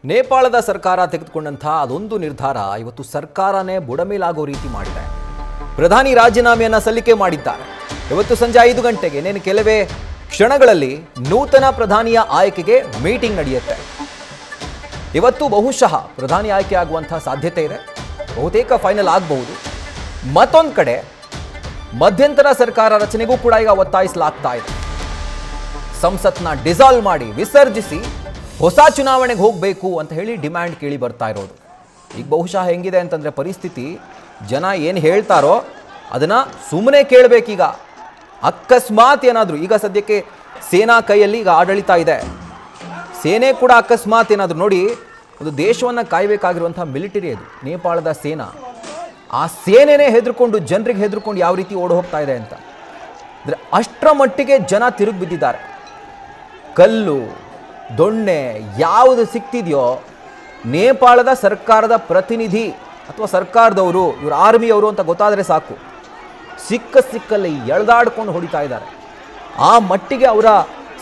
ನೇಪಾಳದ ಸರ್ಕಾರ ತೆಗೆದುಕೊಂಡಂತಹ ಅದೊಂದು ನಿರ್ಧಾರ ಇವತ್ತು ಸರ್ಕಾರನೇ ಬುಡಮೇಲಾಗೋ ರೀತಿ ಮಾಡಿದೆ. ಪ್ರಧಾನಿ ರಾಜೀನಾಮೆಯನ್ನು ಸಲ್ಲಿಕೆ ಮಾಡಿದ್ದಾರೆ. ಇವತ್ತು ಸಂಜೆ 5 ಗಂಟೆಗೆ ನೇನು ಕೆಲವೇ ಕ್ಷಣಗಳಲ್ಲಿ ನೂತನ ಪ್ರಧಾನಿಯ ಆಯ್ಕೆಗೆ ಮೀಟಿಂಗ್ ನಡೆಯುತ್ತೆ. ಇವತ್ತು ಬಹುಶಃ ಪ್ರಧಾನಿ ಆಯ್ಕೆ ಆಗುವಂತಹ ಸಾಧ್ಯತೆ ಇದೆ. ಬಹುತೇಕ ಫೈನಲ್ ಆಗಬಹುದು. ಮತ್ತೊಂದು ಕಡೆ ಮಧ್ಯಂತರ ಸರ್ಕಾರ ರಚನೆಗೂ ಕೂಡ ಈಗ ಒತ್ತಾಯಿಸಲಾಗ್ತಾ ಇದೆ. ಸಂಸತ್ನ ಡಿಸಾಲ್ವ್ ಮಾಡಿ ವಿಸರ್ಜಿಸಿ ಹೊಸ ಚುನಾವಣೆಗೆ ಹೋಗಬೇಕು ಅಂತ ಹೇಳಿ ಡಿಮ್ಯಾಂಡ್ ಕೇಳಿ ಬರ್ತಾ ಇರೋದು. ಈಗ ಬಹುಶಃ ಹೆಂಗಿದೆ ಅಂತಂದರೆ ಪರಿಸ್ಥಿತಿ, ಜನ ಏನು ಹೇಳ್ತಾರೋ ಅದನ್ನು ಸುಮ್ಮನೆ ಕೇಳಬೇಕೀಗ. ಅಕಸ್ಮಾತ್ ಏನಾದರೂ, ಈಗ ಸದ್ಯಕ್ಕೆ ಸೇನಾ ಕೈಯಲ್ಲಿ ಈಗ ಆಡಳಿತ ಇದೆ. ಸೇನೆ ಕೂಡ ಅಕಸ್ಮಾತ್ ಏನಾದರೂ ನೋಡಿ, ಒಂದು ದೇಶವನ್ನು ಕಾಯಬೇಕಾಗಿರುವಂಥ ಮಿಲಿಟರಿ ಅದು ನೇಪಾಳದ ಸೇನಾ. ಆ ಸೇನೆನೇ ಹೆದರ್ಕೊಂಡು, ಜನರಿಗೆ ಹೆದರ್ಕೊಂಡು ಯಾವ ರೀತಿ ಓಡಿ ಹೋಗ್ತಾ ಇದೆ ಅಂತ ಅಂದರೆ ಅಷ್ಟರ ಮಟ್ಟಿಗೆ ಜನ ತಿರುಗಿ ಬಿದ್ದಿದ್ದಾರೆ. ಕಲ್ಲು ದೊಣ್ಣೆ ಯಾವುದು ಸಿಕ್ತಿದೆಯೋ ನೇಪಾಳದ ಸರ್ಕಾರದ ಪ್ರತಿನಿಧಿ ಅಥವಾ ಸರ್ಕಾರದವರು, ಇವರು ಆರ್ಮಿಯವರು ಅಂತ ಗೊತ್ತಾದರೆ ಸಾಕು, ಸಿಕ್ಕಲ್ಲಿ ಎಳೆದಾಡ್ಕೊಂಡು ಹೊಡಿತಾ ಇದ್ದಾರೆ. ಆ ಮಟ್ಟಿಗೆ ಅವರ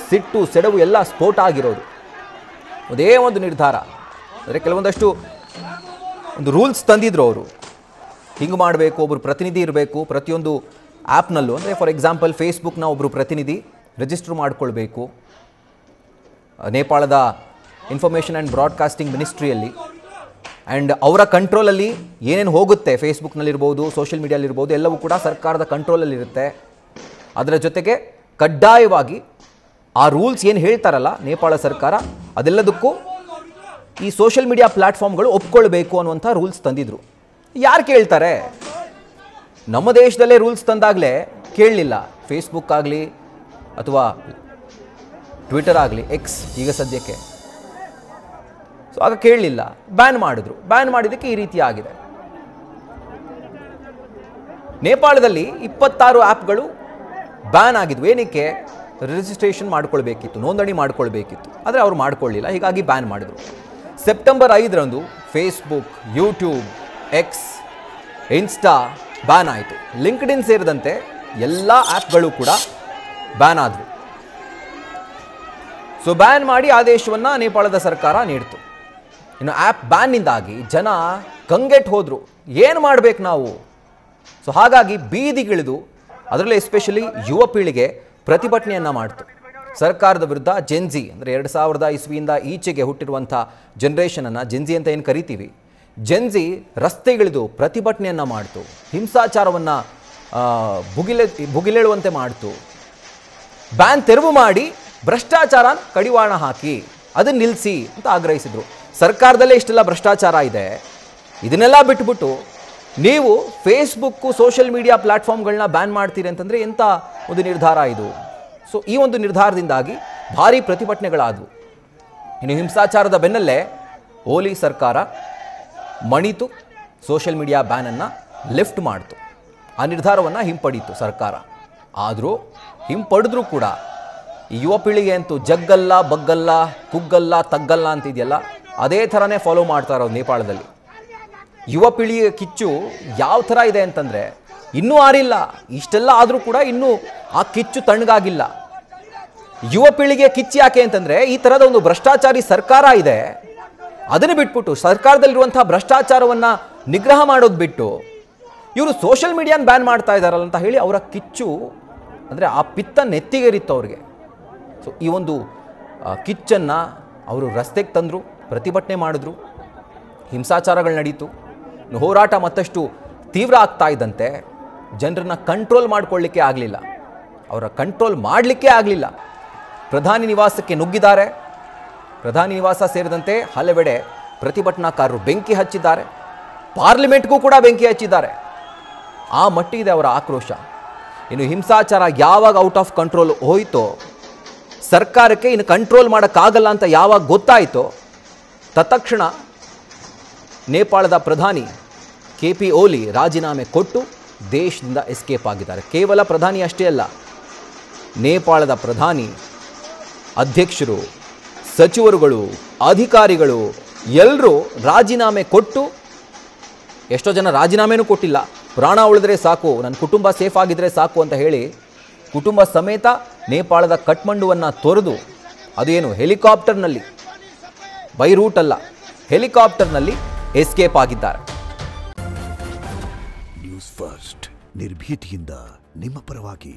ಸಿಟ್ಟು ಸೆಡವು ಎಲ್ಲ ಸ್ಫೋಟ ಆಗಿರೋದು. ಅದೇ ಒಂದು ನಿರ್ಧಾರ ಅಂದರೆ ಕೆಲವೊಂದಷ್ಟು ಒಂದು ರೂಲ್ಸ್ ತಂದಿದ್ರು ಅವರು. ಹಿಂಗೆ ಮಾಡಬೇಕು, ಒಬ್ಬರು ಪ್ರತಿನಿಧಿ ಇರಬೇಕು ಪ್ರತಿಯೊಂದು ಆ್ಯಪ್ನಲ್ಲೂ. ಅಂದರೆ ಫಾರ್ ಎಕ್ಸಾಂಪಲ್ ಫೇಸ್ಬುಕ್ನ ಒಬ್ಬರು ಪ್ರತಿನಿಧಿ ರಿಜಿಸ್ಟರ್ ಮಾಡ್ಕೊಳ್ಬೇಕು ನೇಪಾಳದ ಇನ್ಫಾರ್ಮೇಷನ್ ಆ್ಯಂಡ್ ಬ್ರಾಡ್ಕಾಸ್ಟಿಂಗ್ ಮಿನಿಸ್ಟ್ರಿಯಲ್ಲಿ. ಆ್ಯಂಡ್ ಅವರ ಕಂಟ್ರೋಲಲ್ಲಿ ಏನೇನು ಹೋಗುತ್ತೆ, ಫೇಸ್ಬುಕ್ನಲ್ಲಿರ್ಬೋದು, ಸೋಷಿಯಲ್ ಮೀಡಿಯಾಲಿರ್ಬೋದು, ಎಲ್ಲವೂ ಕೂಡ ಸರ್ಕಾರದ ಕಂಟ್ರೋಲಲ್ಲಿರುತ್ತೆ. ಅದರ ಜೊತೆಗೆ ಕಡ್ಡಾಯವಾಗಿ ಆ ರೂಲ್ಸ್ ಏನು ಹೇಳ್ತಾರಲ್ಲ ನೇಪಾಳ ಸರ್ಕಾರ, ಅದೆಲ್ಲದಕ್ಕೂ ಈ ಸೋಷಿಯಲ್ ಮೀಡಿಯಾ ಪ್ಲ್ಯಾಟ್ಫಾರ್ಮ್ಗಳು ಒಪ್ಕೊಳ್ಬೇಕು ಅನ್ನುವಂಥ ರೂಲ್ಸ್ ತಂದಿದ್ರು. ಯಾರು ಕೇಳ್ತಾರೆ? ನಮ್ಮ ದೇಶದಲ್ಲೇ ರೂಲ್ಸ್ ತಂದಾಗಲೇ ಕೇಳಲಿಲ್ಲ. ಫೇಸ್ಬುಕ್ ಆಗಲಿ ಅಥವಾ ಟ್ವಿಟರ್ ಆಗಲಿ, ಎಕ್ಸ್ ಈಗ ಸದ್ಯಕ್ಕೆ. ಸೊ ಆಗ ಕೇಳಲಿಲ್ಲ, ಬ್ಯಾನ್ ಮಾಡಿದ್ರು. ಬ್ಯಾನ್ ಮಾಡಿದ್ದಕ್ಕೆ ಈ ರೀತಿ ಆಗಿದೆ. ನೇಪಾಳದಲ್ಲಿ 26 ಆ್ಯಪ್ಗಳು ಬ್ಯಾನ್ ಆಗಿದ್ವು. ಏನಕ್ಕೆ? ರಿಜಿಸ್ಟ್ರೇಷನ್ ಮಾಡ್ಕೊಳ್ಬೇಕಿತ್ತು, ನೋಂದಣಿ ಮಾಡ್ಕೊಳ್ಬೇಕಿತ್ತು. ಆದರೆ ಅವರು ಮಾಡ್ಕೊಳ್ಳಿಲ್ಲ, ಹೀಗಾಗಿ ಬ್ಯಾನ್ ಮಾಡಿದರು. ಸೆಪ್ಟೆಂಬರ್ 5ರಂದು Facebook, YouTube, X, Insta ban ಆಯಿತು. ಲಿಂಕ್ಡ್ಇನ್ ಸೇರಿದಂತೆ ಎಲ್ಲ ಆ್ಯಪ್ಗಳು ಕೂಡ ಬ್ಯಾನ್ ಆದವು. ಸೊ ಬ್ಯಾನ್ ಮಾಡಿ ಆದೇಶವನ್ನು ನೇಪಾಳದ ಸರ್ಕಾರ ನೀಡಿತು. ಇನ್ನು ಆ್ಯಪ್ ಬ್ಯಾನ್ನಿಂದಾಗಿ ಜನ ಕಂಗೆಟ್ಟು ಹೋದರು. ಏನು ಮಾಡಬೇಕು ನಾವು? ಸೊ ಹಾಗಾಗಿ ಬೀದಿಗಿಳಿದು, ಅದರಲ್ಲೇ ಎಸ್ಪೆಷಲಿ ಯುವ ಪೀಳಿಗೆ ಪ್ರತಿಭಟನೆಯನ್ನು ಮಾಡ್ತು ಸರ್ಕಾರದ ವಿರುದ್ಧ. ಜೆನ್ಜಿ ಅಂದರೆ 2000 ಇಸ್ವಿಯಿಂದ ಈಚೆಗೆ ಹುಟ್ಟಿರುವಂಥ ಜನ್ರೇಷನನ್ನು ಜೆನ್ಜಿ ಅಂತ ಏನು ಕರಿತೀವಿ, ಜೆನ್ಜಿ ರಸ್ತೆಗಿಳಿದು ಪ್ರತಿಭಟನೆಯನ್ನು ಮಾಡ್ತು. ಹಿಂಸಾಚಾರವನ್ನು ಭುಗಿಲೇಳುವಂತೆ ಮಾಡ್ತು. ಬ್ಯಾನ್ ತೆರವು ಮಾಡಿ ಭ್ರಷ್ಟಾಚಾರ ಕಡಿವಾಣ ಹಾಕಿ ಅದನ್ನು ನಿಲ್ಲಿಸಿ ಅಂತ ಆಗ್ರಹಿಸಿದರು. ಸರ್ಕಾರದಲ್ಲೇ ಇಷ್ಟೆಲ್ಲ ಭ್ರಷ್ಟಾಚಾರ ಇದೆ, ಇದನ್ನೆಲ್ಲ ಬಿಟ್ಬಿಟ್ಟು ನೀವು ಫೇಸ್ಬುಕ್ಕು, ಸೋಷಿಯಲ್ ಮೀಡಿಯಾ ಪ್ಲ್ಯಾಟ್ಫಾರ್ಮ್ಗಳನ್ನ ಬ್ಯಾನ್ ಮಾಡ್ತೀರಿ ಅಂತಂದರೆ ಎಂಥ ಒಂದು ನಿರ್ಧಾರ ಇದು? ಸೊ ಈ ಒಂದು ನಿರ್ಧಾರದಿಂದಾಗಿ ಭಾರೀ ಪ್ರತಿಭಟನೆಗಳಾದವು. ಇನ್ನು ಹಿಂಸಾಚಾರದ ಬೆನ್ನಲ್ಲೇ ಓಲಿ ಸರ್ಕಾರ ಮಣಿತು, ಸೋಷಿಯಲ್ ಮೀಡಿಯಾ ಬ್ಯಾನನ್ನು ಲಿಫ್ಟ್ ಮಾಡಿತು. ಆ ನಿರ್ಧಾರವನ್ನು ಹಿಂಪಡೀತು ಸರ್ಕಾರ. ಆದರೂ ಹಿಂಪಡೆದ್ರೂ ಕೂಡ ಈ ಯುವ ಪೀಳಿಗೆ ಅಂತೂ ಜಗ್ಗಲ್ಲ, ಬಗ್ಗಲ್ಲ, ಕುಗ್ಗಲ್ಲ, ತಗ್ಗಲ್ಲ ಅಂತಿದೆಯಲ್ಲ, ಅದೇ ಥರನೇ ಫಾಲೋ ಮಾಡ್ತಾ ಇರೋದು ನೇಪಾಳದಲ್ಲಿ. ಯುವ ಪೀಳಿಗೆ ಕಿಚ್ಚು ಯಾವ ಥರ ಇದೆ ಅಂತಂದರೆ ಇನ್ನೂ ಆರಿಲ್ಲ. ಇಷ್ಟೆಲ್ಲ ಆದರೂ ಕೂಡ ಇನ್ನೂ ಆ ಕಿಚ್ಚು ತಣ್ಣಗಾಗಿಲ್ಲ. ಯುವ ಪೀಳಿಗೆ ಕಿಚ್ಚು ಯಾಕೆ ಅಂತಂದರೆ ಈ ಥರದ ಒಂದು ಭ್ರಷ್ಟಾಚಾರಿ ಸರ್ಕಾರ ಇದೆ, ಅದನ್ನು ಬಿಟ್ಬಿಟ್ಟು ಸರ್ಕಾರದಲ್ಲಿರುವಂಥ ಭ್ರಷ್ಟಾಚಾರವನ್ನು ನಿಗ್ರಹ ಮಾಡೋದು ಬಿಟ್ಟು ಇವರು ಸೋಷಿಯಲ್ ಮೀಡಿಯಾನ ಬ್ಯಾನ್ ಮಾಡ್ತಾ ಇದ್ದಾರಲ್ಲ ಅಂತ ಹೇಳಿ ಅವರ ಕಿಚ್ಚು ಅಂದರೆ ಆ ಪಿತ್ತ ನೆತ್ತಿಗೇರಿತ್ತು ಅವ್ರಿಗೆ. ಸೊ ಈ ಒಂದು ಕಿಚ್ಚನ್ನು ಅವರು ರಸ್ತೆಗೆ ತಂದರು, ಪ್ರತಿಭಟನೆ ಮಾಡಿದ್ರು, ಹಿಂಸಾಚಾರಗಳು ನಡೀತು. ಹೋರಾಟ ಮತ್ತಷ್ಟು ತೀವ್ರ ಆಗ್ತಾ ಇದ್ದಂತೆ ಜನರನ್ನು ಕಂಟ್ರೋಲ್ ಮಾಡಿಕೊಳ್ಳಿಕ್ಕೆ ಆಗಲಿಲ್ಲ, ಅವರ ಕಂಟ್ರೋಲ್ ಮಾಡಲಿಕ್ಕೆ ಆಗಲಿಲ್ಲ. ಪ್ರಧಾನಿ ನಿವಾಸಕ್ಕೆ ನುಗ್ಗಿದ್ದಾರೆ. ಪ್ರಧಾನಿ ನಿವಾಸ ಸೇರಿದಂತೆ ಹಲವೆಡೆ ಪ್ರತಿಭಟನಾಕಾರರು ಬೆಂಕಿ ಹಚ್ಚಿದ್ದಾರೆ. ಪಾರ್ಲಿಮೆಂಟ್ಗೂ ಕೂಡ ಬೆಂಕಿ ಹಚ್ಚಿದ್ದಾರೆ. ಆ ಮಟ್ಟಿಗಿದೆ ಅವರ ಆಕ್ರೋಶ. ಇನ್ನು ಹಿಂಸಾಚಾರ ಯಾವಾಗ ಔಟ್ ಆಫ್ ಕಂಟ್ರೋಲ್ ಹೋಯಿತೋ, ಸರ್ಕಾರಕ್ಕೆ ಇನ್ನು ಕಂಟ್ರೋಲ್ ಮಾಡೋಕ್ಕಾಗಲ್ಲ ಅಂತ ಯಾವಾಗ ಗೊತ್ತಾಯಿತೋ, ತತ್ಕ್ಷಣ ನೇಪಾಳದ ಪ್ರಧಾನಿ KP ಓಲಿ ರಾಜೀನಾಮೆ ಕೊಟ್ಟು ದೇಶದಿಂದ ಎಸ್ಕೇಪ್ ಆಗಿದ್ದಾರೆ. ಕೇವಲ ಪ್ರಧಾನಿ ಅಷ್ಟೇ ಅಲ್ಲ, ನೇಪಾಳದ ಪ್ರಧಾನಿ, ಅಧ್ಯಕ್ಷರು, ಸಚಿವರುಗಳು, ಅಧಿಕಾರಿಗಳು ಎಲ್ಲರೂ ರಾಜೀನಾಮೆ ಕೊಟ್ಟು, ಎಷ್ಟೋ ಜನ ರಾಜೀನಾಮೆನೂ ಕೊಟ್ಟಿಲ್ಲ, ಪ್ರಾಣ ಉಳಿದ್ರೆ ಸಾಕು, ನನ್ನ ಕುಟುಂಬ ಸೇಫ್ ಆಗಿದ್ರೆ ಸಾಕು ಅಂತ ಹೇಳಿ ಕುಟುಂಬ ಸಮೇತ ನೇಪಾಳದ ಕಠ್ಮಂಡುವನ್ನು ತೊರೆದು, ಅದೇನು ಹೆಲಿಕಾಪ್ಟರ್ನಲ್ಲಿ, ಬೈ ರೂಟ್ ಅಲ್ಲ, ಹೆಲಿಕಾಪ್ಟರ್ನಲ್ಲಿ ಎಸ್ಕೇಪ್ ಆಗಿದ್ದಾರೆ. ನ್ಯೂಸ್ ಫಸ್ಟ್ ನಿರ್ಭೀತಿಯಿಂದ ನಿಮ್ಮ ಪರವಾಗಿ.